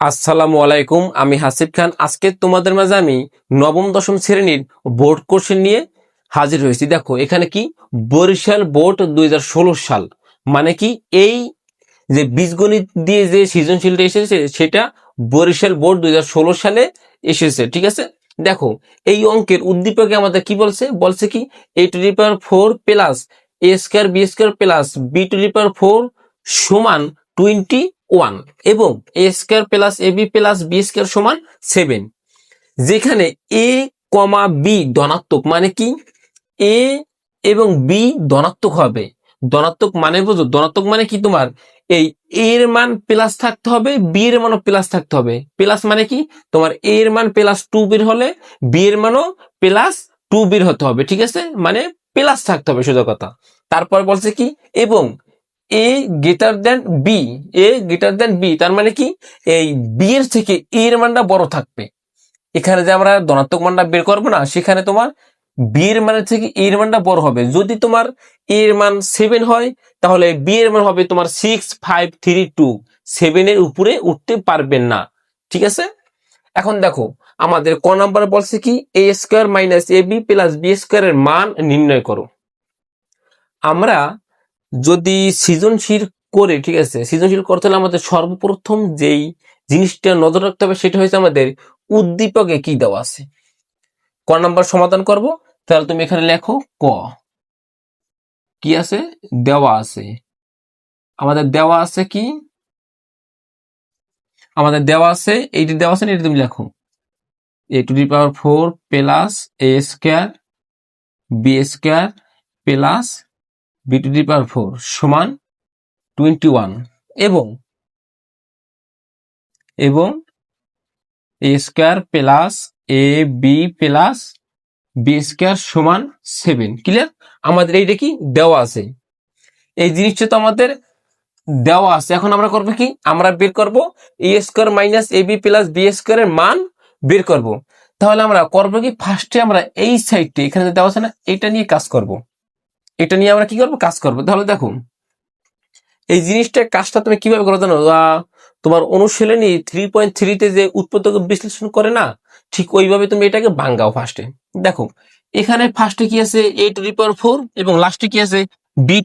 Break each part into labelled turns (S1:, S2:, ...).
S1: আসসালামু আলাইকুম, আমি হাসিব খান। আজকে তোমাদের মাঝে আমি নবম দশম শ্রেণীর বোর্ড কোশ্চেন নিয়ে হাজির হয়েছি। দেখো এখানে কি বরিশাল বোর্ড 2016 সাল, মানে কি এই যে বীজগণিত দিয়ে যে সৃজনশীলটা এসেছে সেটা বরিশাল বোর্ড 2016 সালে এসেছে, ঠিক আছে। দেখো এই অঙ্কের উদ্দীপকে আমাদের কি বলছে, বলছে কি a⁴ plus a² b² plus b⁴ সমান 21 এবং a² plus ab plus b² সমান 7। যেখানে a, b ধনাত্মক, মানে কি a এবং b ধনাত্মক হবে। ধনাত্মক মানে বুঝো, ধনাত্মক মানে কি তোমার এই a এর মান প্লাস থাকতে হবে, b এর মানও প্লাস থাকতে হবে। প্লাস মানে কি তোমার a এর মান +2 বের হলে b এর মানও +2 বের হতে হবে, ঠিক আছে, মানে প্লাস থাকতে হবে সোজা কথা। তারপর বলছে কি এবং a greater than b, a greater than b, তার মানে কি এই b এর থেকে a এর মানটা বড় থাকবে। এখানে যে আমরা ধনাত্মক মানটা বের করবো না, সেখানে তোমার বি এর মানের থেকে এর মানটা বড় হবে। যদি তোমার এর মান 7 হয় তাহলে বি এর মান হবে তোমার 6, 5, 3, 2, 7 এর উপরে উঠতে পারবেন না, ঠিক আছে। এখন দেখো আমাদের ক নাম্বার বলছে কি a² - ab প্লাস b² এর মান নির্ণয় করো। আমরা যদি সৃজনশীল করে, ঠিক আছে, সৃজনশীল করতে হলে আমাদের সর্বপ্রথম যেই জিনিসটা নজর রাখতে হবে সেটা হচ্ছে আমাদের উদ্দীপকে কি দেওয়া আছে। ক নাম্বার সমাধান করব, তাহলে তুমি এখানে লেখো ক কি আছে, দেওয়া আছে। আমাদের দেওয়া আছে কি, আমাদের দেওয়া আছে এইটি দেওয়া আছে না, এটা তুমি লেখো a⁴ plus a² b² plus b⁴ সমান 21 এবং a² plus ab plus b² সমান 7। ক্লিয়ার? আমাদের এইটা কি দেওয়া আছে, এই জিনিসটা তো আমাদের দেওয়া আছে। এখন আমরা করবো কি, আমরা বের করব a² - ab প্লাস b² এর মান বের করব। তাহলে আমরা করবো কি, ফার্স্টে আমরা এই সাইডটি এখানে দেওয়া আছে না, এটা নিয়ে কাজ করব। এটা নিয়ে আমরা কি করব, কাজ করব। তাহলে দেখো এই জিনিসটা কাজটা তুমি কিভাবে করো জানো, তোমার অনুশীলনী 3.3 যে উৎপাদক বিশ্লেষণ করে না, ঠিক ওইভাবে তুমি এটাকে ভাঙাও। ফার্স্টে দেখো এখানে ফার্স্টে কি আছে a⁴ এবং লাস্টে কি আছে b⁴।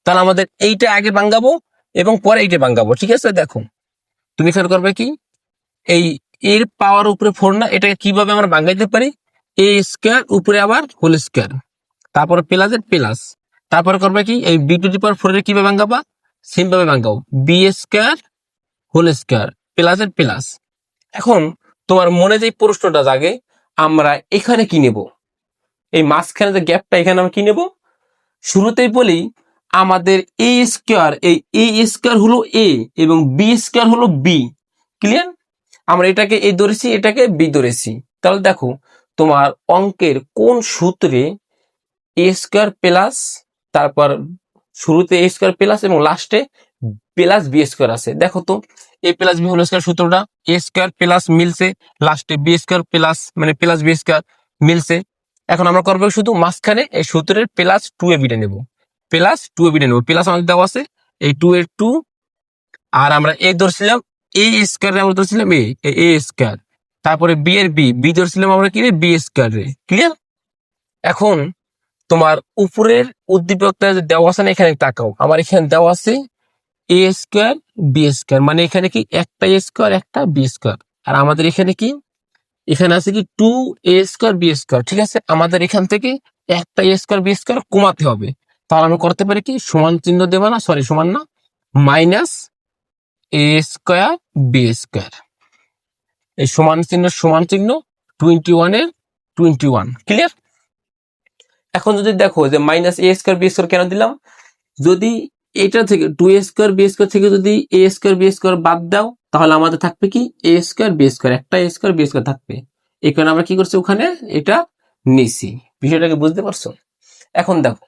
S1: তাহলে আমাদের এইটা আগে ভাঙাবো এবং পরে এইটা ভাঙাবো, ঠিক আছে। দেখো তুমি এখানে করবে কি, এই এর পাওয়ার উপরে 4 না, এটাকে কিভাবে আমরা ভাঙাইতে পারি, a² উপরে আবার হোল², তারপরে প্লাসের প্লাস, তারপরে করবে কি এই b⁴ এর কিভাবে ভাঙাবা, সেম ভাবে ভাঙাও b² প্লাসের প্লাস। এখন তোমার মনে যে প্রশ্নটা জাগে, আমরা এখানে কি নেব, এই মাঝখানে যে গ্যাপটা, এখানে আমরা কি নেব। শুরুতেই বলি আমাদের a², এই a² হলো a এবং b² হলো b। ক্লিয়ার? আমরা এটাকে a ধরেছি, এটাকে b ধরেছি। তাহলে দেখো তোমার অঙ্কের কোন সূত্রে a² প্লাস, তারপর শুরুতে a² প্লাস এবং লাস্টে প্লাস b² আছে। দেখো তো a plus b whole square সূত্রটা, a² প্লাস মিলছে, লাস্টে b² প্লাস মানে প্লাস b² মিলছে। এখন আমরা করবো শুধু মাঝখানে এই সূত্রের +2ab নেব, +2ab নেব। প্লাস আমাদের দেওয়া আছে এই 2 এর 2, আর আমরা a ধরছিলাম a² আমরা ধরছিলাম a², তারপরে b এর b ধরছিলাম আমরা কি রে b² রে। ক্লিয়ার? এখন তোমার উপরের উদ্দীপকটা দেওয়া আছে না, এখানে তাকাও, আমার এখানে দেওয়া আছে a² b², মানে এখানে কি একটা a² একটা b², আর আমাদের এখানে কি, এখানে আছে কি 2a² b², ঠিক আছে। আমাদের এখান থেকে একটা a² b² কমাতে হবে। তাহলে আমি করতে পারি কি, সমান চিহ্ন দেব না, সরি সমান না, -a² b², এই সমান চিহ্ন 21 এর 21। ক্লিয়ার? এখন যদি দেখো যে -a² b² কেন দিলাম, যদি এটা থেকে 2a² b² থেকে যদি a² b² বাদ দাও, তাহলে আমাদের থাকবে কি a² b², একটা a² b² থাকবে। এই কারণে আমরা কি করছি, ওখানে এটা নিছি। বিষয়টাকে বুঝতে পারছো? এখন দেখো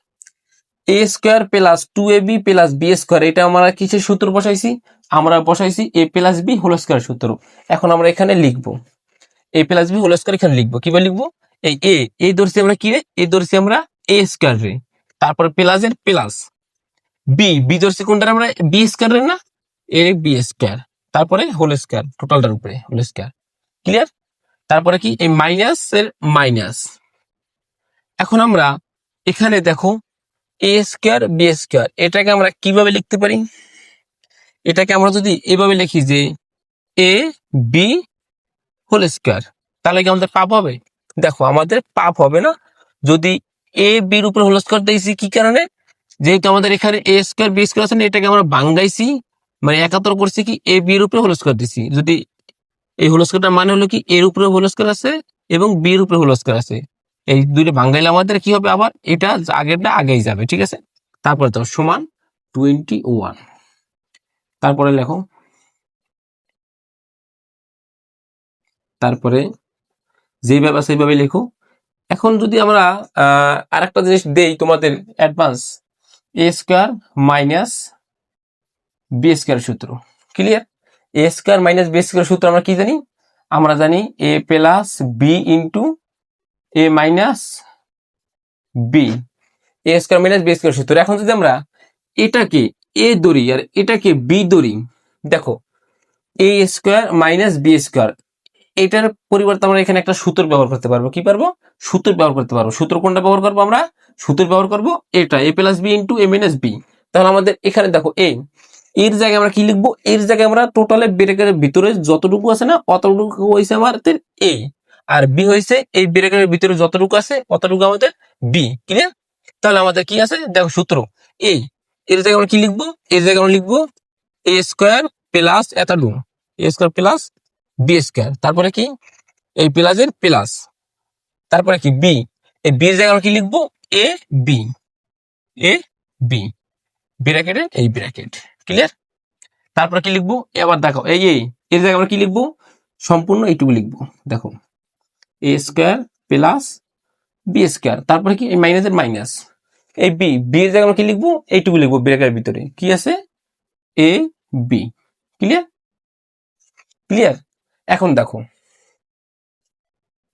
S1: a² plus 2ab plus b², এটা আমরা কিসের সূত্র বসাইছি, আমরা বসাইছি a plus b whole square সূত্র। এখন আমরা এখানে লিখবো a plus b whole square, এখানে লিখবো কিভাবে লিখবো, এই ধরছি আমরা কি রে, এই ধরছি আমরা a² রে, তারপর প্লাসের প্লাস b ধরছি কোনটা, আমরা b² রে না, a b², তারপরে হোল স্কয়ার, টোটালটার উপরে হোল স্কয়ার। ক্লিয়ার? তারপরে কি এই মাইনাস এর মাইনাস। এখন আমরা এখানে দেখো এ স্কয়ার বি স্কয়ার, এটাকে আমরা কিভাবে লিখতে পারি? এটাকে আমরা যদি এভাবে লিখি যে এ বি হোল স্কয়ার, তাহলে কি আমাদের পাপ হবে? দেখো আমাদের পাপ হবে না যদি এ বির উপরে হোল স্কয়ার দিয়েছি। কি কারণে? যেহেতু আমাদের এখানে এ স্কয়ার বি স্কয়ার আছে না, এটাকে আমরা ভাঙাইছি, মানে একাত্তর করছি কি এ বি এর উপরে হোল স্কয়ার দিছি। যদি এই হোল স্কয়ারটার মানে হলো কি এর উপরে হোল স্কয়ার আছে এবং বি এর উপরে হোল স্কয়ার আছে, এই দুইটা ভাঙাইলে আমাদের কি হবে? আবার এটা আগেরটা আগেই যাবে। ঠিক আছে? তারপরে তো সমান 21। তারপরে লেখো, তারপরে যেভাবে আছে সেইভাবে লেখো। এখন যদি আমরা আরেকটা জিনিস দেই তোমাদের অ্যাডভান্স, এ স্কয়ার মাইনাস বি স্কয়ার সূত্র। ক্লিয়ার? এ স্কয়ার মাইনাস বি স্কয়ার সূত্র আমরা কি জানি? আমরা জানি এ প্লাস বি ইন্টু এ মাইনাস বি, এ স্কয়ার মাইনাস বি স্কয়ার সূত্র। এখন যদি আমরা এটাকে এ ধরি আর এটাকে বি ধরি, দেখো এ স্কয়ার মাইনাস বি স্কয়ার, এটার পরিবর্তে আমরা এখানে একটা সূত্র ব্যবহার করতে পারবো। কি পারবো? সূত্র ব্যবহার করতে পারবো। সূত্র কোনটা ব্যবহার করবো? আমরা সূত্র ব্যবহার করবো এটা, এ প্লাস বি ইন্টু এ মাইনাস বি। তাহলে আমাদের এখানে দেখো এর জায়গায় আমরা কি লিখবো? এর জায়গায় আমরা টোটালে ব্রেকেটের ভিতরে যতটুকু আছে না অতটুকু হয়েছে আমাদের এ, আর বি হয়েছে এই ব্রেকেটের ভিতরে যতটুকু আছে অতটুকু আমাদের বি। ক্লিয়ার? তাহলে আমাদের কি আছে দেখো সূত্র এ, এর জায়গায় আমরা কি লিখবো? এর জায়গায় আমরা লিখবো এ স্কোয়ার প্লাস এতটুকু, এ স্কোয়ার প্লাস বি স্কোয়ার। তারপরে কি এই প্লাসের প্লাস, তারপরে কি বি, এই বি এর জায়গায় আমরা কি লিখবো? এ বি, এ বি ব্র্যাকেটের এই ব্র্যাকেট। ক্লিয়ার? তারপরে কি লিখবো? এবার দেখো এই এর জায়গায় আমরা কি লিখবো? সম্পূর্ণ এইটুকু লিখবো। দেখো এ স্কোয়ার প্লাস বি স্কোয়ার, তারপরে কি এই মাইনাসের মাইনাস, এই বি, বি এর জায়গায় আমরা কি লিখবো? এইটুকু লিখবো ব্র্যাকেটের ভিতরে কি আছে? A B. ক্লিয়ার? ক্লিয়ার? এখন দেখো,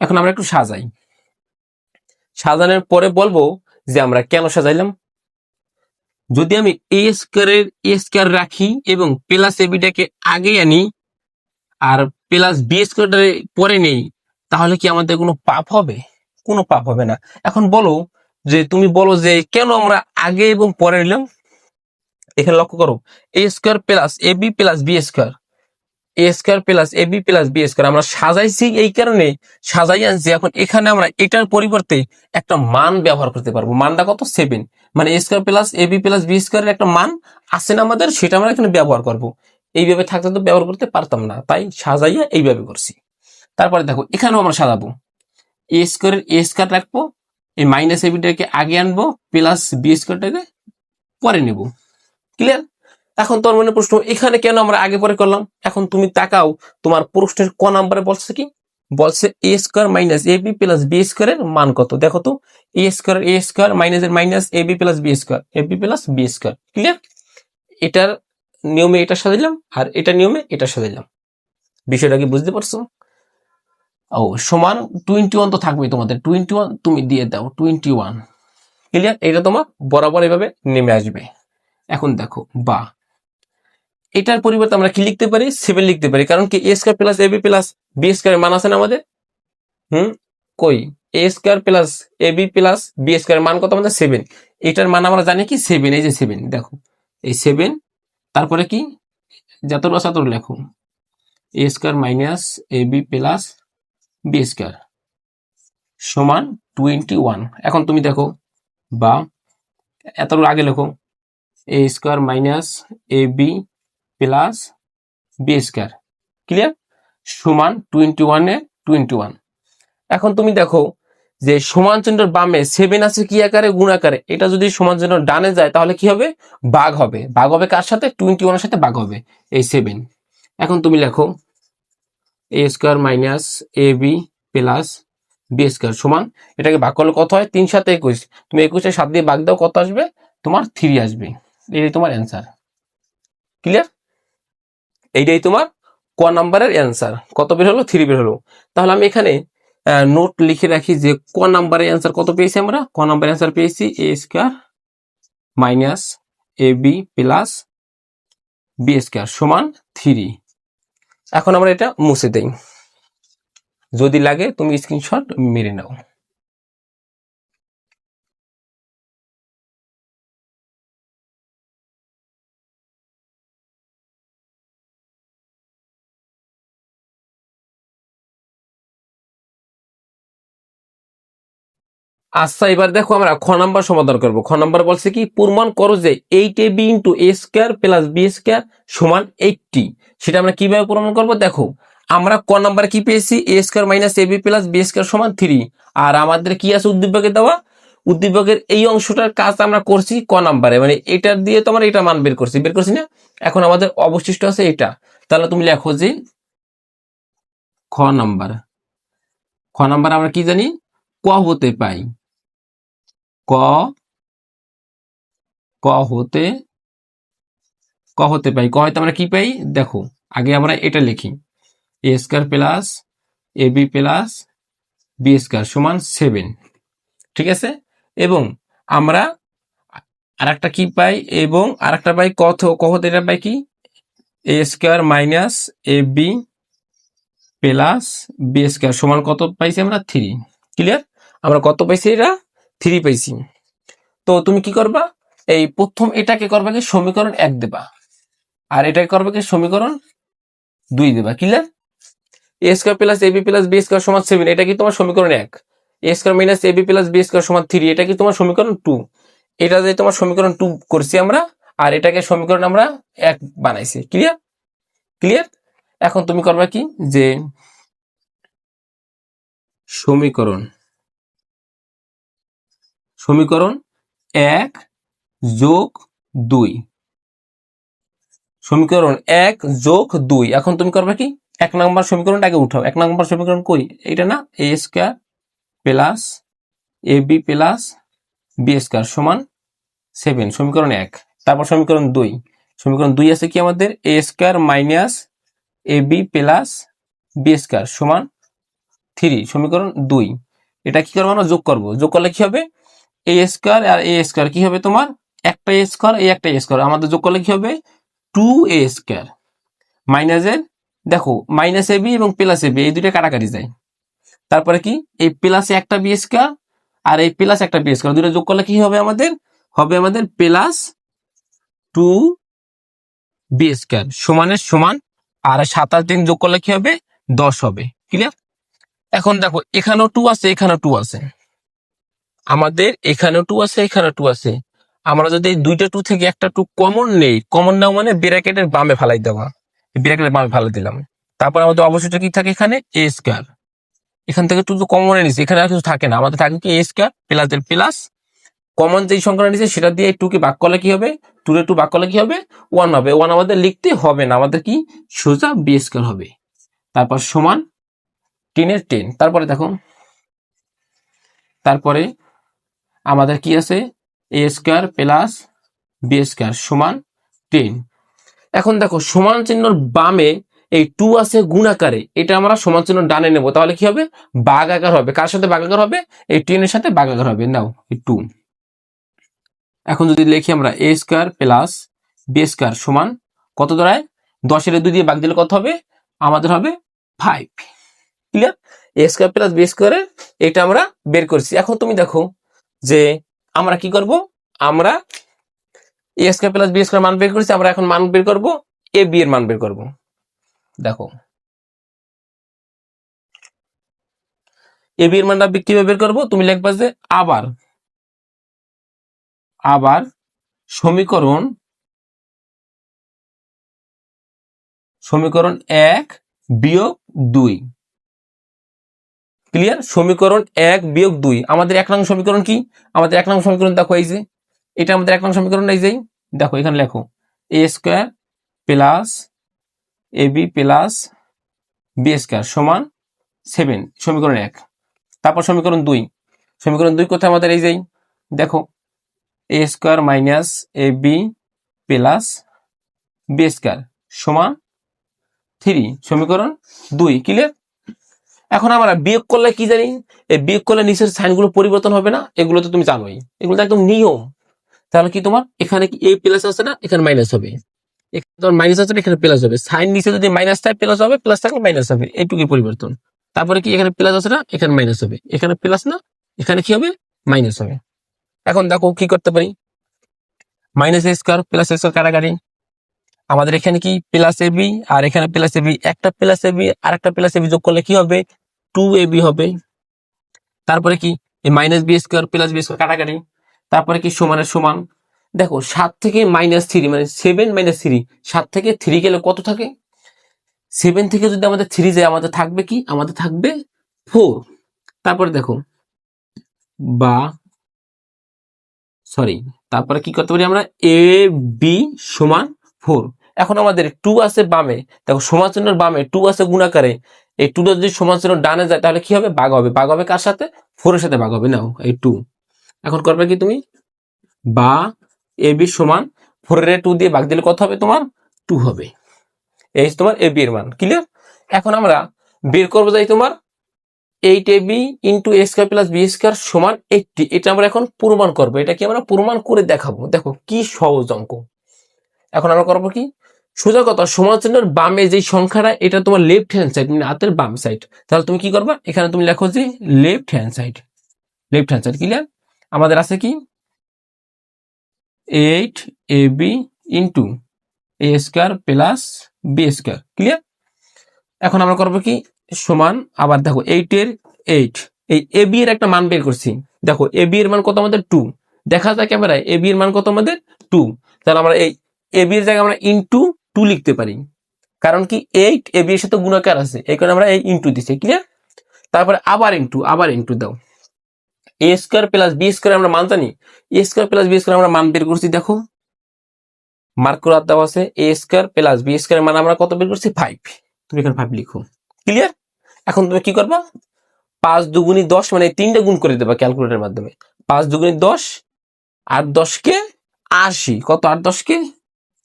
S1: এখন আমরা একটু সাজাই। সাজানোর পরে বলবো যে আমরা কেন সাজাইলাম। যদি আমি এ স্কয়ারের এ স্কয়ার রাখি এবং প্লাস এবিটাকে আগে আনি আর প্লাস বি স্কয়ারটারে পরে নেই, তাহলে কি আমাদের কোনো পাপ হবে? কোনো পাপ হবে না। এখন বলো যে তুমি বলো যে কেন আমরা আগে এবং পরে নিলাম। এখানে লক্ষ্য করো, এ স্কয়ার প্লাস এ বি প্লাস বি স্কয়ার, এ স্কয়ার প্লাস এ বি প্লাস বি স্কয়ার আমরা সাজাইছি এই কারণে সাজাই আনছি। এখন এখানে আমরা এটার পরিবর্তে একটা মান ব্যবহার করতে পারবো। মানটা কত? 7। মানে এ স্কয়ার প্লাস এ বি প্লাস বি স্কয়ারের একটা মান আছে না আমাদের, সেটা আমরা এখানে ব্যবহার করব। এইভাবে থাকতে তো ব্যবহার করতে পারতাম না, তাই সাজাইয়া এইভাবে করছি। তারপরে দেখো এখানেও আমরা সাজাবো, এ স্কয়ারের এ স্কয়ার রাখবো, এই মাইনাস এ বিটাকে আগে আনবো, প্লাস বি স্কয়ারটাকে পরে নেব। ক্লিয়ার? এখন তোর মনে প্রশ্ন, এখানে কেন আমরা আগে পরে করলাম? এখন তুমি তাকাও, তোমার প্রশ্নের ক নাম্বারে বলছে কি? বলছে a square minus a b plus b square মান কত। দেখো তো, এ স্কয়ার মাইনাসের minus a b plus b square, a b plus b square. Clear? এটার নিয়মে এটা সাজাইলাম আর এটা নিয়মে এটা সাজাইলাম। বিষয়টা কি বুঝতে পারছো? ও সমান 21 তো থাকবেই তোমাদের, 21 তুমি দিয়ে দাও 21। ক্লিয়ার? এটা তোমার বরাবর এভাবে নেমে আসবে। এখন দেখো বা এটার পরিবর্তে আমরা কি লিখতে পারি? 7 লিখতে পারি। কারণ কি এ স্কয়ার প্লাস এ বি প্লাস বি স্কয়ারের মান আছে না আমাদের? কই এ স্কয়ার প্লাস এ বি প্লাস বি স্কয়ারের মান কত আমাদের? 7। এটার মান আমরা জানি কি 7, এই যে 7, দেখো এই 7। তারপরে কি যতটুকু আছে ততটুকু লেখো, a square minus a b plus b square সমান 21। এখন তুমি দেখো বা এতটুকু আগে লেখো, a square minus a b plus b square. Clear? সমান 21 এ 21। এখন তুমি দেখো যে সমান চিহ্নের বামে 7 আছে কি আকারে? গুণ আকারে। এটা যদি সমান চিহ্ন ডানে যায় তাহলে কি হবে? ভাগ হবে। ভাগ হবে কার সাথে? 21 এর সাথে ভাগ হবে এই 7। এখন তুমি লেখো a square minus a b plus b square সমান, এটাকে ভাগ করলে কত হয়? 3 7 21। তুমি 21 এর 7 দিয়ে ভাগ দাও, কত আসবে? তোমার 3 আসবে। এটাই তোমার অ্যান্সার। ক্লিয়ার? এইটাই তোমার ক নাম্বারের অ্যান্সার। কত বের হলো? 3 বের হলো। তাহলে আমি এখানে নোট লিখে রাখি যে ক নাম্বারের অ্যান্সার কত পেয়েছি আমরা? ক নাম্বারের অ্যান্সার পেয়েছি এ square minus a b plus b square সমান 3। এখন আমরা এটা মুছে দেই, যদি লাগে তুমি স্ক্রিনশট মেরে নাও। আচ্ছা, এবার দেখো আমরা খ নাম্বার সমাধান করব। খ নাম্বার বলছে কি, প্রমাণ করো যে 8ab into a square plus B square সমান 80। সেটা আমরা কিভাবে প্রমাণ করব? দেখো, আমরা ক নাম্বারে কি পেয়েছি, a square minus ab plus B square সমান 3। আর আমাদের কি আছে উদ্দীপকে দেওয়া, উদ্দীপকের এই অংশটার কাজ আমরা করছি ক নাম্বারে, মানে এটার দিয়ে তোমার এটা মান বের করছি না। এখন আমাদের অবশিষ্ট আছে এটা। তাহলে তুমি লেখো যে খ নাম্বার, খ নাম্বার আমরা কি জানি, ক হতে পাই, ক ক হতে ক হতে পাই, ক হতে আমরা কি পাই দেখো, আগে আমরা এটা লিখি, এ স্কোয়ার প্লাস এ বি প্লাস বি স্কোয়ার সমান 7, ঠিক আছে। এবং আমরা আরেকটা কি পাই, এবং আরেকটা পাই ক হতে এটা পাই কি, এ square minus a b plus B square সমান কত পাইছি আমরা, 3। ক্লিয়ার? আমরা কত পাইছি, এটা 3 পাইছি। তো তুমি কি করবা, এই প্রথম এটাকে করবা কি সমীকরণ 1 দেবা, আর এটাকে করবা কি সমীকরণ 2 দেবা। Clear? A square plus ab plus B square সমান 7, এটা কি তোমার সমীকরণ 1। A square minus ab plus B square সমান 3, এটা কি তোমার সমীকরণ 2। এটা যে তোমার সমীকরণ 2 করছি আমরা, আর এটাকে সমীকরণ আমরা 1 বানাইছি। ক্লিয়ার? ক্লিয়ার? এখন তুমি করবা কি, যে সমীকরণ সমীকরণ 1 যোগ 2, সমীকরণ 1 যোগ 2। এখন তুমি করবা কি, 1 নম্বর সমীকরণটা আগে উঠাও। 1 নম্বর সমীকরণ কই, এটা না, এ স্কোয়ার প্লাস এ বি প্লাস বি স্কোয়ার সমান 7, সমীকরণ 1। তারপর সমীকরণ 2, সমীকরণ 2 আছে কি আমাদের, এ square minus a b plus B square সমান 3, সমীকরণ 2। এটা কি করবো, আমরা যোগ করবো। যোগ করলে কি হবে, এ স্কোয়ার আর এ স্কোয়ার কি হবে তোমার, একটা এ স্কোয়ার এই একটা এ স্কোয়ার, আমাদের যোগ করলে কি হবে 2a স্কোয়ার মাইনাসের, দেখো মাইনাস এ বি এবং প্লাস এ বি এই দুটো কাটাকাটি যায়। তারপরে কি, এই প্লাসে একটা বি স্কোয়ার আর এই প্লাস একটা বি স্কোয়ার, দুটো যোগ করলে কি হবে আমাদের, হবে আমাদের প্লাস 2b স্কোয়ার সমানের সমান, আর 27 দিন যোগ করলে কি হবে 10 হবে। ক্লিয়ার? এখন দেখো এখানেও 2 আছে, এখানেও 2 আছে, আমাদের এখানেও 2 আছে, এখানেও 2 আছে। আমরা যদি এই দুইটা 2 থেকে একটা 2 কমন নেই, কমন নাও মানে ব্র্যাকেটের বামে ফালাই দেওয়া, ব্র্যাকেটের বামে ফালাই দিলাম। তারপর আমাদের অবশিষ্ট কি থাকে, এখানে এ স্কোয়ার, এখান থেকে 2 তো কমন নিছি, এখানে আর কিছু থাকে না, আমাদের থাকে কি এ স্কোয়ার প্লাস এর প্লাস কমন যেই সংখ্যাটা নিছে সেটা দিয়ে 2 কে ভাগ করলে কি হবে, 2 রে 2 ভাগ করলে কি হবে 1 হবে। 1 আমাদের লিখতে হবে না, আমাদের কি সোজা বি স্কোয়ার হবে। তারপর সমান 10 এর 10। তারপরে দেখো, তারপরে আমাদের কি আছে, এ স্কোয়ার প্লাস বি স্কোয়ার সমান 10। এখন দেখো সমান চিহ্নর বামে এই 2 আছে গুণাকারে, এটা আমরা সমান চিহ্ন ডানে নেব, তাহলে কি হবে ভাগাকার হবে। কার সাথে ভাগাকার হবে, এই 10 এর সাথে ভাগাকার হবে। নাও এই 2। এখন যদি লিখি আমরা এ স্কোয়ার প্লাস বি স্কোয়ার সমান কত দাঁড়ায়, 10 এর 2 দিয়ে ভাগ দিলে কত হবে, আমাদের হবে 5। Clear? A square plus B স্কোয়ারের এটা আমরা বের করছি। এখন তুমি দেখো যে আমরা কি করব, আমরা এ স্কোয়ার প্লাস বি স্কোয়ার মান বের করেছি, আমরা এখন মান বের করব, এ বি এর মান বের করব। দেখো এ বি এর মানটা কিভাবে বের করব, তুমি লিখবা যে আবার আবার সমীকরণ সমীকরণ 1 বিয়োগ 2। ক্লিয়ার? সমীকরণ 1 বিয়োগ 2, আমাদের 1 নং সমীকরণ কি, আমাদের 1 নং সমীকরণ দেখো এই যে, এটা আমাদের 1 নং সমীকরণ, এই যে দেখো এখানে লেখো এ স্কোয়ার প্লাস এ বি প্লাস বি স্কোয়ার সমান 7, সমীকরণ 1। তারপর সমীকরণ 2, সমীকরণ 2 কোথায় আমাদের, এই যে দেখো এ square minus a b plus B square সমান 3, সমীকরণ 2। ক্লিয়ার? এখন আমরা বিয়োগ করলে কি জানি, এই বিয়োগ করলে নিচের সাইনগুলো পরিবর্তন হবে না, এগুলো তো তুমি জানোই, এগুলো তো একদম নিয়ম। তাহলে কি তোমার এখানে কি এ প্লাস আছে না, এখানে মাইনাস হবে। এখানে তোমার মাইনাস আছে, এখানে প্লাস হবে, সাইন নিচে যদি মাইনাস থাকে প্লাস হবে, প্লাস থাকলে মাইনাস হবে, এইটুকুই পরিবর্তন। তারপরে কি এখানে প্লাস আছে না, এখানে মাইনাস হবে, এখানে প্লাস না, এখানে কি হবে, মাইনাস হবে। এখন দেখো কি করতে পারি, মাইনাস এ স্কোয়ার প্লাস এ স্কোয়ার কাটাকাটি, আমাদের এখানে কি প্লাস এ বি আর এখানে প্লাস এ বি, একটা প্লাস এ বি আর একটা প্লাস এ বি যোগ করলে কি হবে, 2ab হবে। তারপরে কি এই minus B square plus B square কাটাকাটি, তারপরে কি সমানের সমান। দেখো 7 থেকে -3 মানে 7 - 3, 7 থেকে 3 গেলে কত থাকে, 7 থেকে যদি আমাদের 3 যায় আমাদের থাকবে কি, আমাদের থাকবে 4। তারপরে দেখো বা সরি, তারপরে কি করতে পারি আমরা, এ বি সমান 4। এখন আমাদের 2 আছে বামে, দেখো সমান চিহ্নের বামে 2 আছে গুণাকারে, এই 2টা যদি সমান চিহ্ন ডানে যায় তাহলে কি হবে, ভাগ হবে, ভাগ হবে কার সাথে, 4 এর সাথে ভাগ হবে, নাও এই 2। এখন করবে কি তুমি, বা এ বি সমান 4 এর 2 দিয়ে ভাগ দিলে কত হবে তোমার, 2 হবে। এই তোমার এ বি এর মান ক্লিয়ার। এখন আমরা বের করবো যাই তোমার 8ab into a square plus B square সমান 80। এটা আমরা এখন প্রমাণ করবো, এটা কি আমরা প্রমাণ করে দেখাবো, দেখো কি সহজ অঙ্ক। এখন আমরা করবো কি, সোজা কথা, সমান চিহ্নের বামে যে সংখ্যাটা এটা তোমার লেফট হ্যান্ড সাইড, মানে হাতের বাম সাইড, তাহলে তুমি কি করবা, এখানে তুমি লেখো যে left hand side, left hand side clear. আমাদের আছে কি 8ab into a square plus B square clear. এখন আমরা করবো কি, সমান, আবার দেখো 8 এর 8, এই এ বি এর একটা মান বের করছি, দেখো এ বি এর মান কত আমাদের 2, দেখা যায় ক্যামেরায় এ বি এর মান কত আমাদের 2। তাহলে আমরা এই এ বি এর জায়গায় আমরা ইনটু 2 লিখতে পারি, কারণ কি 8 এ বি এর সাথে গুণাকার আছে, এই কারণে আমরা এই ইনটু দিছি ক্লিয়ার। তারপরে আবার ইনটু দাও, এ স্কোয়ার প্লাস বি স্কোয়ার আমরা মান জানি, a square plus B square আমরা মান বের করছি, দেখো মার্ক করে দেওয়া আছে, এ স্কোয়ার প্লাস বি স্কোয়ার মান আমরা কত বের করছি, 5। তুমি এখানে 5 লিখো ক্লিয়ার। এখন তুমি কি করবা, 5 দুগুণী 10 মানে 3টা গুণ করে দেবা ক্যালকুলেটরের মাধ্যমে, 5 দুগুণী 10, 8 × 10 = 80, কত 8 × 10 =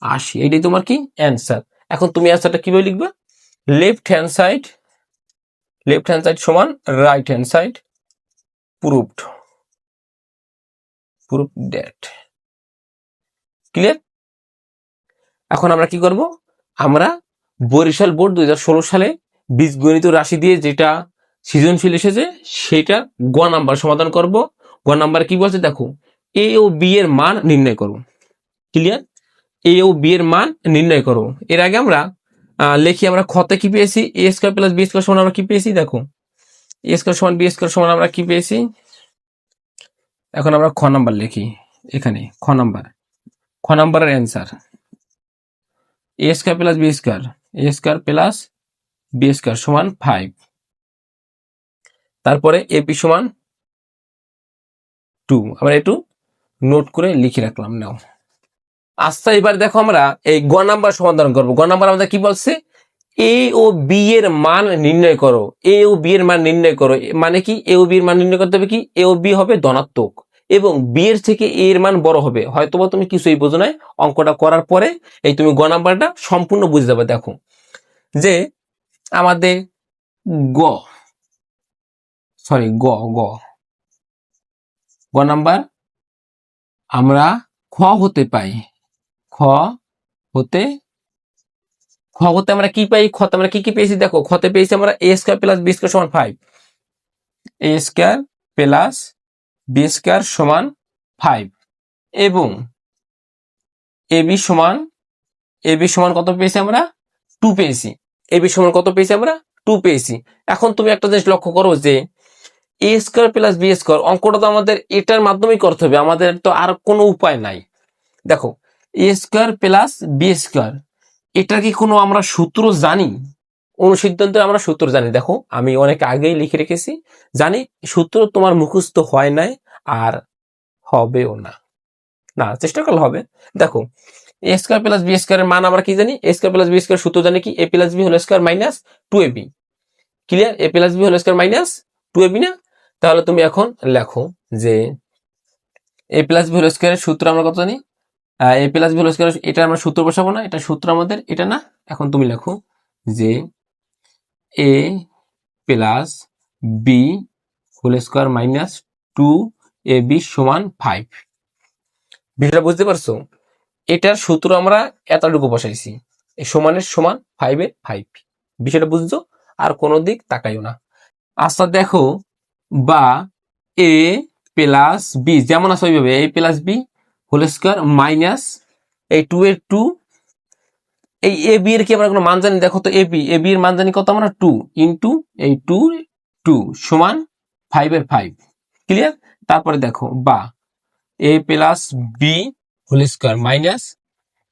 S1: 80, এইটাই তোমার কি অ্যান্সার। এখন তুমি অ্যান্সারটা কিভাবে লিখবা, লেফট হ্যান্ড সাইড সমান right hand side proved that clear. এখন আমরা কি করব, আমরা বরিশাল বোর্ড 2016 সালে বীজগণিত রাশি দিয়ে যেটা সৃজনশীল এসেছে সেটা গ নাম্বার সমাধান করব। গ নাম্বার কি বলছে দেখো, এ ও বি এর মান নির্ণয় করো ক্লিয়ার, এ ও বি এর মান নির্ণয় করো। এর আগে আমরা লিখি, আমরা খতে কি পেয়েছি, a square plus B square সমান আমরা কি পেয়েছি, দেখো এ স্কোয়ার সমান বি স্কোয়ার সমান আমরা কি পেয়েছি। এখন আমরা খ নাম্বার লিখি, এখানে খ নাম্বারের অ্যান্সার এ স্কোয়ার প্লাস বি স্কোয়ার সমান 5। তারপরে এপি সমান 2, আমরা একটু নোট করে লিখে রাখলাম, নাও। আচ্ছা এবার দেখো আমরা এই গ নাম্বার সমাধান করবো। গ নাম্বার আমাদের কি বলছে, এ ও বি এর মান নির্ণয় করো, এ ও বি এর মান নির্ণয় করো, মানে কি এ ও বি এর মান নির্ণয় করতে হবে কি, এ ও বি হবে ধনাত্মক এবং বি এর থেকে এ এর মান বড় হবে। হয়তোবা তুমি কিছুই বোঝো নাই, অঙ্কটা করার পরে এই তুমি গ নাম্বারটা সম্পূর্ণ বুঝে যাবে। দেখো যে আমাদের গ সরি গ গ গ নাম্বার আমরা খ হতে পাই, খ হতে আমরা কি পাই, খতে আমরা কি কি পেয়েছি, দেখো খতে পেয়েছি আমরা এ স্কোয়ার প্লাস বি স্কোয়ার সমান 5, এ স্কোয়ার প্লাস বি স্কোয়ার সমান 5 এবং এবি সমান কত পেয়েছি আমরা, 2 পেয়েছি। এবি সমান কত পেয়েছি আমরা, 2 পেয়েছি। এখন তুমি একটা জিনিস লক্ষ্য করো যে এ স্কোয়ার প্লাস বি স্কোয়ার অঙ্কটা তো আমাদের এটার মাধ্যমেই করতে হবে, আমাদের তো আর কোনো উপায় নাই। দেখো এ স্কোয়ার প্লাস বি স্কোয়ার, এটা কি কোনো আমরা সূত্র জানি, অনুসিদ্ধান্তে আমরা সূত্র জানি, দেখো আমি অনেক আগেই লিখে রেখেছি, জানি সূত্র তোমার মুখস্থ হয় নাই আর হবেও না, চেষ্টা করলে হবে। দেখো এ স্কোয়ার প্লাস বি স্কোয়ারের মান আমরা কি জানি, a square plus B square সূত্র জানি কি, a plus b whole square minus 2ab clear, a plus b whole square minus 2ab না। তাহলে তুমি এখন লেখো যে এ প্লাস বি হোল স্কোয়ারের সূত্র আমরা কত জানি, এ প্লাস বি হোল স্কোয়ার, এটা আমরা সূত্র বসাবো না, এটা সূত্র আমাদের এটা না। এখন তুমি লেখো যে a plus b whole square minus 2ab সমান 5। বিষয়টা বুঝতে পারছো, এটার সূত্র আমরা এতটুকু বসাইছি, এই সমানের সমান 5/5। বিষয়টা বুঝছো? আর কোনো দিক তাকাইও না। আচ্ছা দেখো, বা এ প্লাস বি যেমন আছে ওইভাবে a plus b whole square minus এই 2 এই এ বি এর কি আমরা কোনো মান জানি? দেখো তো এ বি এর মান জানি কত আমরা? 2 ইন্টু এই 2 সমান 5/5। ক্লিয়ার? তারপরে দেখো বা a plus b whole square minus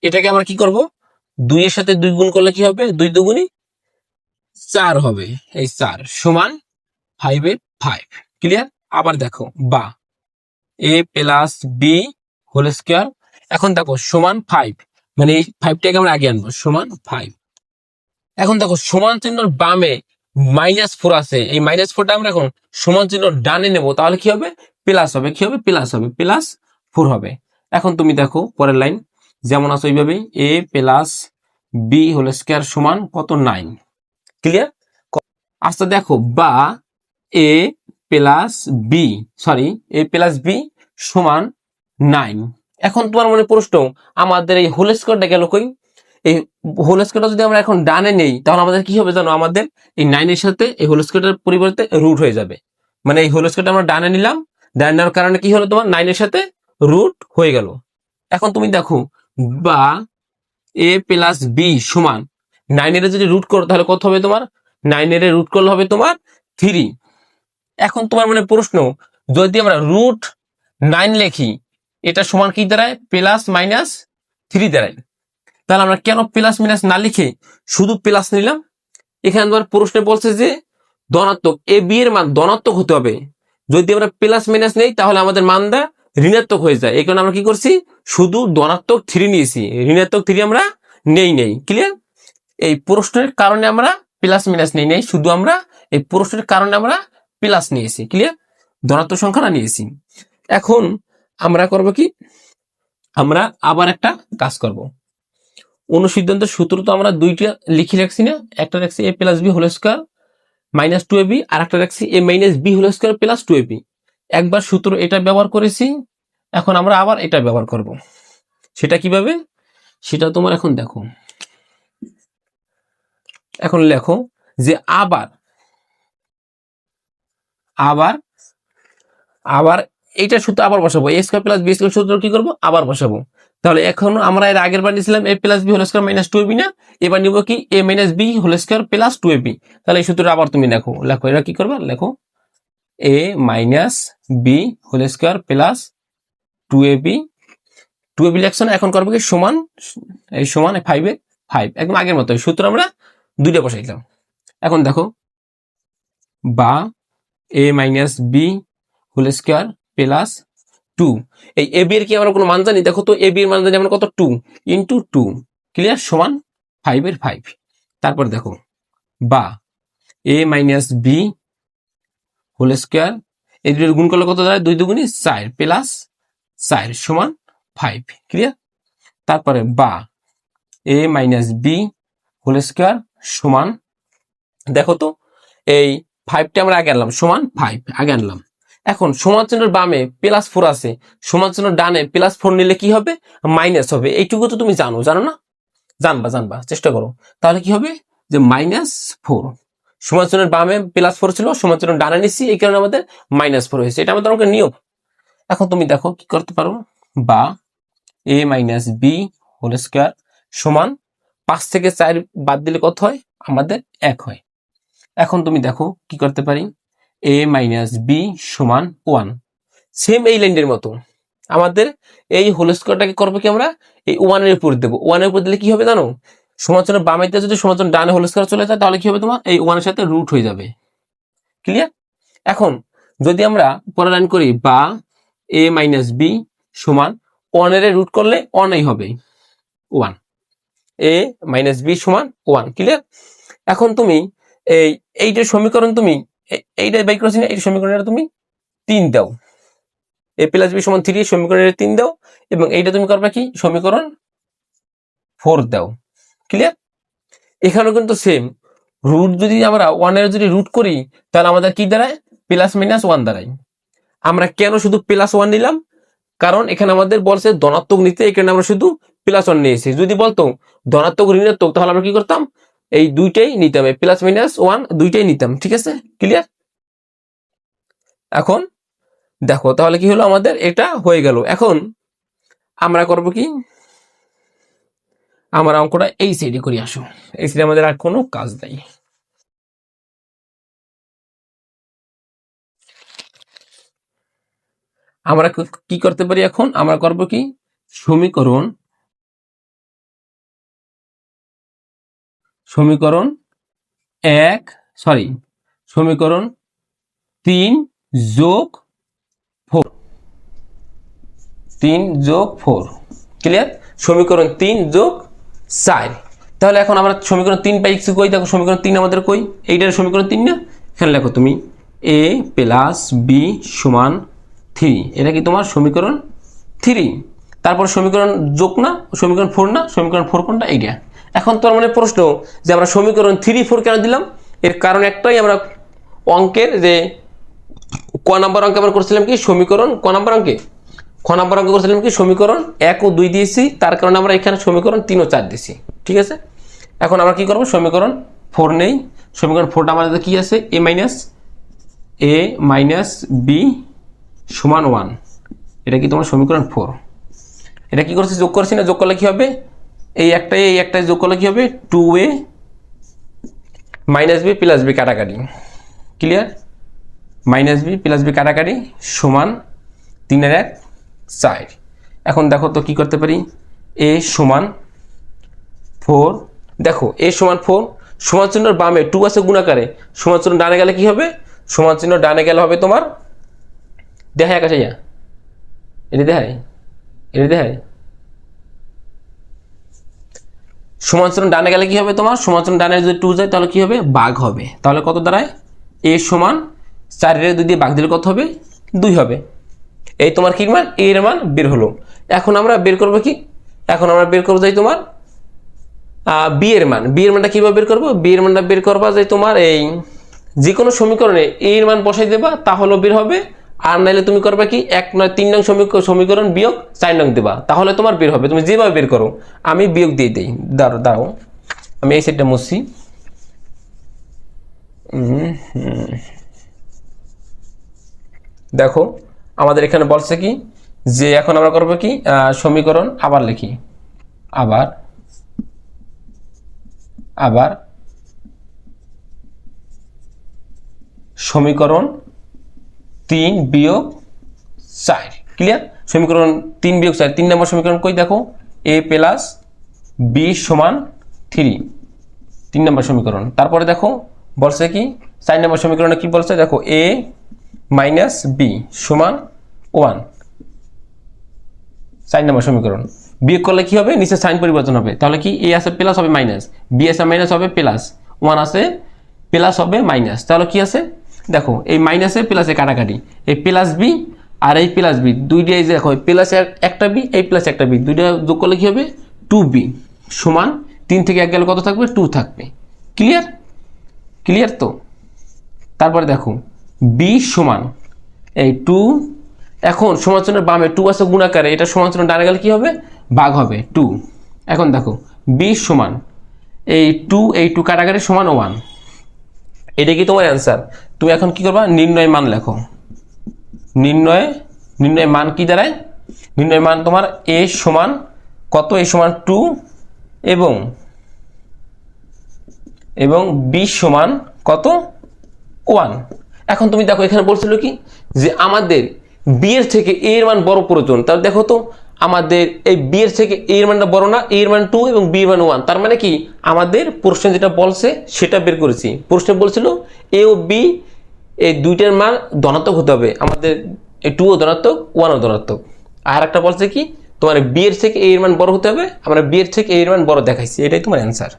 S1: এটাকে আমরা কি করব? 2 এর সাথে 2 গুণ করলে কি হবে? 2 দুগুণই 4 হবে, এই 4 সমান 5/5। ক্লিয়ার? আবার দেখো বা a plus b whole square, এখন দেখো সমান 5, মানে এই 5টাকে আমরা আগে আনবো, সমান 5। এখন দেখো সমান চিহ্নর বামে -4 আছে, এই -4টা আমরা এখন সমান চিহ্ন ডানে নেব, তাহলে কি হবে? প্লাস হবে। কি হবে? প্লাস হবে, +4 হবে। এখন তুমি দেখো পরের লাইন যেমন আছে ওইভাবে a plus b whole square সমান কত? 9। ক্লিয়ার? আচ্ছা দেখো বা a plus B A plus B সমান 9। এখন তোমার মনে প্রশ্ন, আমাদের এই হোল স্কোয়ারটা গেল কই? এই হোল স্কোয়ারটা যদি আমরা এখন ডানে নেই তাহলে আমাদের কি হবে জানো? আমাদের এই 9 এর সাথে এই হোল স্কোয়ারটার পরিবর্তে রুট হয়ে যাবে। মানে এই হোল স্কোয়ারটা আমরা ডানে নিলাম, ডানে নেওয়ার কারণে কি হলো? তোমার 9 এর সাথে রুট হয়ে গেল। এখন তুমি দেখো বা এ প্লাস বি সমান 9 এর যদি রুট করো তাহলে কত হবে তোমার? 9 এর রুট করলে হবে তোমার 3। এখন তোমার মনে প্রশ্ন, যদি আমরা √9 লিখি এটা সমান কি দাঁড়ায়? +-3 দাঁড়ায়। তাহলে আমরা কেন প্লাস মাইনাস না লিখে শুধু প্লাস নিলাম? এখানে তোমার প্রশ্নে বলছে যে ধনাত্মক এ বি এর মান ধনাত্মক হতে হবে। যদি আমরা প্লাস মাইনাস নেই তাহলে আমাদের মানটা ঋণাত্মক হয়ে যায়। এই কারণে আমরা কি করছি? শুধু ধনাত্মক 3 নিয়েছি, ঋণাত্মক 3 আমরা নেই। ক্লিয়ার? এই প্রশ্নের কারণে আমরা প্লাস মাইনাস নেই, শুধু আমরা এই প্রশ্নের কারণে আমরা প্লাস নিয়েছি। ক্লিয়ার? ধনাত্মক সংখ্যাটা নিয়েছি। এখন আমরা করব কি? আমরা আবার একটা কাজ করব। অনুসিদ্ধান্তের সূত্র তো আমরা দুইটা লিখে রাখছি না? একটা রাখছি a plus b whole square -2ab, আর একটা রাখছি a minus b whole square +2ab। একবার সূত্র এটা ব্যবহার করেছি, এখন আমরা আবার এটা ব্যবহার করব। সেটা কিভাবে? সেটা তোমার এখন দেখো, এখন লেখো যে আবার এইটা সূত্র আবার বসাবো, এ স্কোয়ার প্লাস বি স্কোয়ার সূত্র কি করবো? আবার বসাবো। তাহলে এখন আমরা এর আগের বার নিয়েছিলাম a plus b whole square -2ab না? এবার নিব কি? A minus b whole square +2ab। তাহলে এই সূত্রটা আবার তুমি লেখো এটা কি করবে? লেখো a minus b whole square +2ab। 2ab লেখছো না? এখন করবো কি? সমান এই সমান 5/5, একদম আগের মতো সূত্র আমরা দুইটা বসাইলাম। এখন দেখো বা এ মাইনাস বি হোল স্কোয়ার +2, এই এ বি এর কি আমরা কোনো মান জানি? দেখো তো এ বি এর মান জানি আমরা কত? 2 ইন্টু 2। ক্লিয়ার? সমান 5/5। তারপর দেখো বা এ মাইনাস বি হোল স্কোয়ার, এই দুটোর গুণ করলে কত দাঁড়ায়? 2 দুগুণী 4 +4 সমান 5। ক্লিয়ার? তারপরে বা এ মাইনাস বি হোল স্কোয়ার সমান, দেখো তো এই 5টা আমরা আগে আনলাম, সমান 5 আগে আনলাম। এখন সমান চিহ্নের বামে +4 আছে, সমান চিহ্ন ডানে +4 নিলে কি হবে? মাইনাস হবে। এইটুকু তো তুমি জানো না? জানবা, চেষ্টা করো। তাহলে কি হবে? যে -4, সমান চিহ্নের বামে +4 ছিল, সমান চিহ্ন ডানে নিচ্ছি, এই কারণে আমাদের -4 হয়েছে। এটা আমাদের অঙ্কের নিয়ম। এখন তুমি দেখো কি করতে পারো, বা এ মাইনাস বি হোল স্কোয়ার সমান 5 থেকে 4 বাদ দিলে কত হয়? আমাদের 1 হয়। এখন তুমি দেখো কি করতে পারি, এ মাইনাস বি সমান 1। সেম এই লাইনের মতো আমাদের এই হোল স্কোয়ারটাকে করবো কি? আমরা এই 1 এর উপর দেবো। 1 এর উপর দিলে কি হবে জানো? সমান্তরাল বামেতে যদি সমান্তরাল ডানে হোল স্কোয়ার চলে যায় তাহলে কি হবে? তোমার এই 1 এর সাথে রুট হয়ে যাবে। ক্লিয়ার? এখন যদি আমরা পরের লাইন করি বা এ মাইনাস বি সমান 1 এর রুট করলে 1 হবে 1, এ মাইনাস বি সমান 1। ক্লিয়ার? এখন তুমি এইটার সমীকরণ তুমি এইটা বাই করেছি না, এই সমীকরণটা তুমি 3 দাও, এ প্লাস বি সমান 3 সমীকরণের 3 দাও, এবং এইটা তুমি করবে কি? সমীকরণ 4 দাও। ক্লিয়ার? এখানেও কিন্তু সেম, রুট যদি আমরা 1 এর যদি রুট করি তাহলে আমাদের কি দাঁড়ায়? +-1 দাঁড়ায়। আমরা কেন শুধু +1 নিলাম? কারণ এখানে আমাদের বলছে ধনাত্মক নিতে, এখানে আমরা শুধু +1 নিয়েছি। যদি বলতো ধনাত্মক ঋণাত্মক তাহলে আমরা কি করতাম, এই দুইটাই নিতাম, এই +-1 দুইটাই নিতাম। ঠিক আছে, ক্লিয়ার? এখন দেখো তাহলে কি হলো, আমাদের এটা হয়ে গেল। এখন আমরা করব কি, আমরা অঙ্কটা এই সাইডে করি। আসো এই সাইডে, আমাদের আর কোনো কাজ নাই। আমরা কি করতে পারি, এখন আমরা করব কি, সমীকরণ সমীকরণ 3 যোগ 4, 3 যোগ 4, ক্লিয়ার? সমীকরণ 3 যোগ 4। তাহলে এখন আমরা সমীকরণ 3 পাইছি কই, দেখো সমীকরণ 3 আমাদের কই, এইটার সমীকরণ 3 না? এখানে লেখো তুমি a + b = 3, এটা কি তোমার সমীকরণ 3। তারপর সমীকরণ যোগ না, সমীকরণ 4 না? সমীকরণ 4 কোনটা? এইটা। এখন তোর মনে প্রশ্ন যে আমরা সমীকরণ 3 4 কেন দিলাম? এর কারণ একটাই, আমরা অঙ্কের যে ক নাম্বার অঙ্কে আমরা করছিলাম কি সমীকরণ, ক নাম্বার অঙ্কে করছিলাম কি সমীকরণ 1 ও 2 দিয়েছি, তার কারণে আমরা এখানে সমীকরণ 3 ও 4 দিয়েছি। ঠিক আছে, এখন আমরা কি করব, সমীকরণ 4 নেই। সমীকরণ 4টা আমাদের কি আছে, a - b = 1, এটা কি তোমার সমীকরণ 4। এটা কি করছি, যোগ করছি না? যোগ করলে কি হবে, এই একটাই যোগ করলে কি হবে, 2a - b + b কাটাকাটি, ক্লিয়ার? -b + b কাটাকাটি সমান 3 এর 1 4। এখন দেখো তো কি করতে পারি, a = 4, দেখো a = 4, সমান চিহ্নের বামে 2 আছে গুণাকারে, সমান চিহ্ন ডানে গেলে কি হবে, সমান চিহ্ন ডানে গেলে হবে তোমার, দেখায় আকাশে যা, এটা দেখায় সমান চিহ্ন ডানে গেলে কি হবে তোমার, সমান চিহ্ন ডানে যদি 2 যায় তাহলে কি হবে, ভাগ হবে। তাহলে কত দাঁড়ায়, a = 4 এর 2 দিয়ে ভাগ দিলে কত হবে, 2 হবে। এই তোমার কি মান, a এর মান বের হলো। এখন আমরা বের করব কি, এখন আমরা বের করব যাই তোমার b এর মান। b এর মানটা কিভাবে বের করব, b এর মানটা বের করবা যে তোমার এই যে কোনো সমীকরণে a এর মান বসাই দেবা, তাহলে বের হবে। আর নাইলে তুমি করবা কি, 3 নং সমীকরণ বিয়োগ 4 নং দেবা, তাহলে তোমার বের হবে। তুমি যেভাবে বের করো, আমি বিয়োগ দিয়ে দেই। দাঁড়াও আমি এই সাইডটা মুছছি। দেখো আমাদের এখানে বলছে কি, যে এখন আমরা করবো কি, সমীকরণ আবার লিখি, আবার সমীকরণ 3 বিয়োগ 4, ক্লিয়ার? সমীকরণ 3 বিয়োগ 4, 3 নম্বর সমীকরণ কই, দেখো a + b = 3, 3 নম্বর সমীকরণ। তারপরে দেখো বলছে কি, 4 নম্বর সমীকরণে কি বলছে, দেখো a - b = 1, 4 নম্বর সমীকরণ। বিয়োগ করলে কি হবে, নিচে সাইন পরিবর্তন হবে। তাহলে কি, a আছে প্লাস হবে মাইনাস, b আছে মাইনাস হবে প্লাস, 1 আছে প্লাস হবে মাইনাস। তাহলে কি আছে, দেখো এই মাইনাসে প্লাসে কাটাকাটি, এই +b আর এই +b দুইটা, এই যে দেখো প্লাস একটা b, এই প্লাস একটা b, দুইটা যোগ করলে কি হবে, 2b = 3 থেকে 1 গেলে কত থাকবে, 2 থাকবে। ক্লিয়ার তো? তারপরে দেখো b = এই 2, এখন সমান চিহ্নের বামে 2 আছে গুণাকারে, এটা সমান চিহ্ন ডানে গেলে কি হবে, ভাগ হবে 2। এখন দেখো b = এই 2 এই 2 কাটাকাটি = 1, এটা কি তোমার অ্যান্সার। তুমি এখন কি করবা, নির্ণয় মান লেখো। নির্ণয় মান কি দাঁড়ায়, নির্ণয় মান তোমার a = কত, a = 2 এবং b = কত, 1। এখন তুমি দেখো এখানে বলছিল কি, যে আমাদের b এর থেকে a এর মান বড় প্রয়োজন। তাহলে দেখো তো আমাদের এই b এর থেকে a এর মানটা বড় না, a এর মান 2 এবং b এর মান 1, তার মানে কি আমাদের প্রশ্নে যেটা বলছে সেটা বের করেছি। প্রশ্নে বলছিল a ও b এই দুইটার মান ধনাত্মক হতে হবে, আমাদের এই 2 ও ধনাত্মক 1 ও ধনাত্মক। আর একটা বলছে কি, তোমার b এর থেকে a এর মান বড় হতে হবে, আমরা b এর থেকে a এর মান বড় দেখাইছি, এটাই তোমার অ্যান্সার।